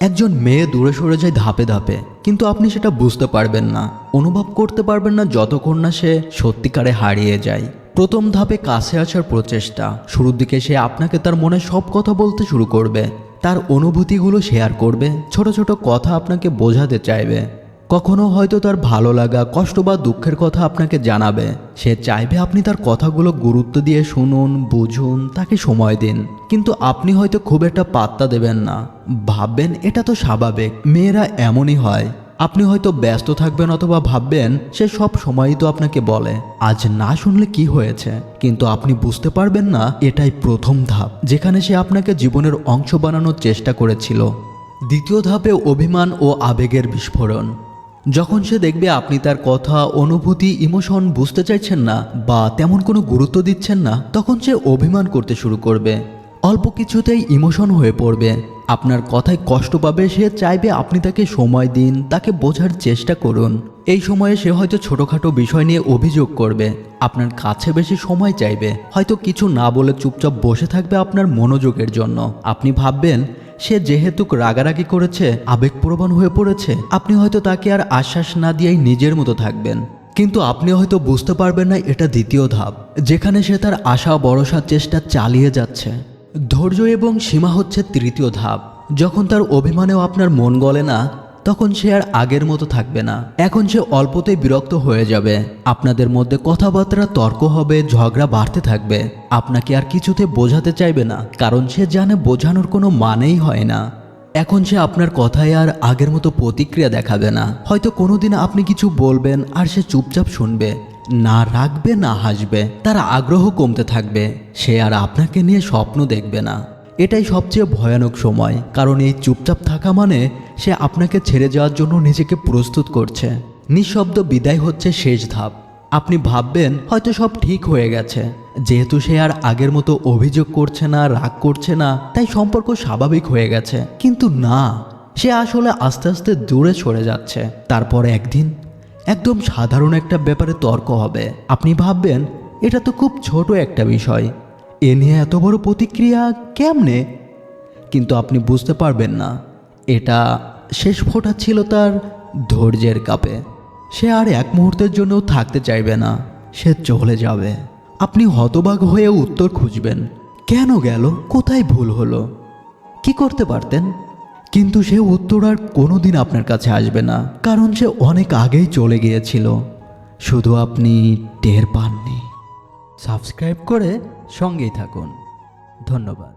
একজন মেয়ে দূরে সরে যায় ধাপে ধাপে, কিন্তু আপনি সেটা বুঝতে পারবেন না, অনুভব করতে পারবেন না যতক্ষণ না সে সত্যিকারে হারিয়ে যায়। প্রথম ধাপে কাছে আসার প্রচেষ্টা। শুরুর দিকে সে আপনাকে তার মনে সব কথা বলতে শুরু করবে, তার অনুভূতিগুলো শেয়ার করবে, ছোট ছোট কথা আপনাকে বোঝাতে চাইবে। কখনো হয়তো তার ভালো লাগা, কষ্ট বা দুঃখের কথা আপনাকে জানাবে। সে চাইবে আপনি তার কথাগুলো গুরুত্ব দিয়ে শুনুন, বুঝুন, তাকে সময় দিন। কিন্তু আপনি হয়তো খুব একটা পাত্তা দেবেন না, ভাববেন এটা তো স্বাভাবিক, মেয়েরা এমনই হয়। আপনি হয়তো ব্যস্ত থাকবেন অথবা ভাববেন সে সব সময়ই তো আপনাকে বলে, আজ না শুনলে কি হয়েছে। কিন্তু আপনি বুঝতে পারবেন না এটাই প্রথম ধাপ, যেখানে সে আপনাকে জীবনের অংশ বানানোর চেষ্টা করেছিল। দ্বিতীয় ধাপে অভিমান ও আবেগের বিস্ফোরণ। যখন সে দেখবে আপনি তার কথা, অনুভূতি, ইমোশন বুঝতে চাইছেন না বা তেমন কোনো গুরুত্ব দিচ্ছেন না, তখন সে অভিমান করতে শুরু করবে। অল্প কিছুতেই ইমোশন হয়ে পড়বে, আপনার কথায় কষ্ট পাবে। সে চাইবে আপনি তাকে সময় দিন, তাকে বোঝার চেষ্টা করুন। এই সময়ে সে হয়তো ছোটোখাটো বিষয় নিয়ে অভিযোগ করবে, আপনার কাছে বেশি সময় চাইবে, হয়তো কিছু না বলে চুপচাপ বসে থাকবে আপনার মনোযোগের জন্য। আপনি ভাববেন সে যেহেতু রাগারাগি করেছে, আবেগপ্রবণ হয়ে পড়েছে, আপনি হয়তো তাকে আর আশ্বাস না দিয়েই নিজের মতো থাকবেন। কিন্তু আপনি হয়তো বুঝতে পারবেন না এটা দ্বিতীয় ধাপ, যেখানে সে তার আশা ভরসার চেষ্টা চালিয়ে যাচ্ছে। ধৈর্য এবং সীমা হচ্ছে তৃতীয় ধাপ। যখন তার অভিমানেও আপনার মন গলে না, তখন সে আর আগের মতো থাকবে না। এখন সে অল্পতেই বিরক্ত হয়ে যাবে, আপনাদের মধ্যে কথাবার্তা তর্ক হবে, ঝগড়া বাড়তে থাকবে। আপনাকে আর কিছুতে বোঝাতে চাইবে না, কারণ সে জানে বোঝানোর কোনো মানেই হয় না। এখন সে আপনার কথায় আর আগের মতো প্রতিক্রিয়া দেখাবে না। হয়তো কোনোদিন আপনি কিছু বলবেন আর সে চুপচাপ শুনবে, না রাখবে না হাসবে, তার আগ্রহ কমতে থাকবে, সে আর আপনাকে নিয়ে স্বপ্ন দেখবে না। এটাই সবচেয়ে ভয়ানক সময়, কারণ এই চুপচাপ থাকা মানে সে আপনাকে ছেড়ে যাওয়ার জন্য নিজেকে প্রস্তুত করছে। নিঃশব্দ বিদায় হচ্ছে শেষ ধাপ। আপনি ভাববেন হয়তো সব ঠিক হয়ে গেছে, যেহেতু সে আর আগের মতো অভিযোগ করছে না, রাগ করছে না, তাই সম্পর্ক স্বাভাবিক হয়ে গেছে। কিন্তু না, সে আসলে আস্তে আস্তে দূরে সরে যাচ্ছে। তারপরে একদিন একদম সাধারণ একটা ব্যাপারে তর্ক হবে। আপনি ভাববেন এটা তো খুব ছোট একটা বিষয়, এ নিয়ে এত বড় প্রতিক্রিয়া কেমনে? কিন্তু আপনি বুঝতে পারবেন না এটা শেষ ফোঁটা ছিল তার ধৈর্যের কাপে। সে আর এক মুহূর্তের জন্যও থাকতে চাইবে না, সে চলে যাবে। আপনি হতবাক হয়ে উত্তর খুঁজবেন, কেন গেল, কোথায় ভুল হলো, কি করতে পারতেন? কিন্তু সে উত্তর আর কোনোদিন আপনার কাছে আসবে না, কারণ সে অনেক আগেই চলে গিয়েছিল, শুধু আপনি টের পাননি। সাবস্ক্রাইব করে সঙ্গেই থাকুন। ধন্যবাদ।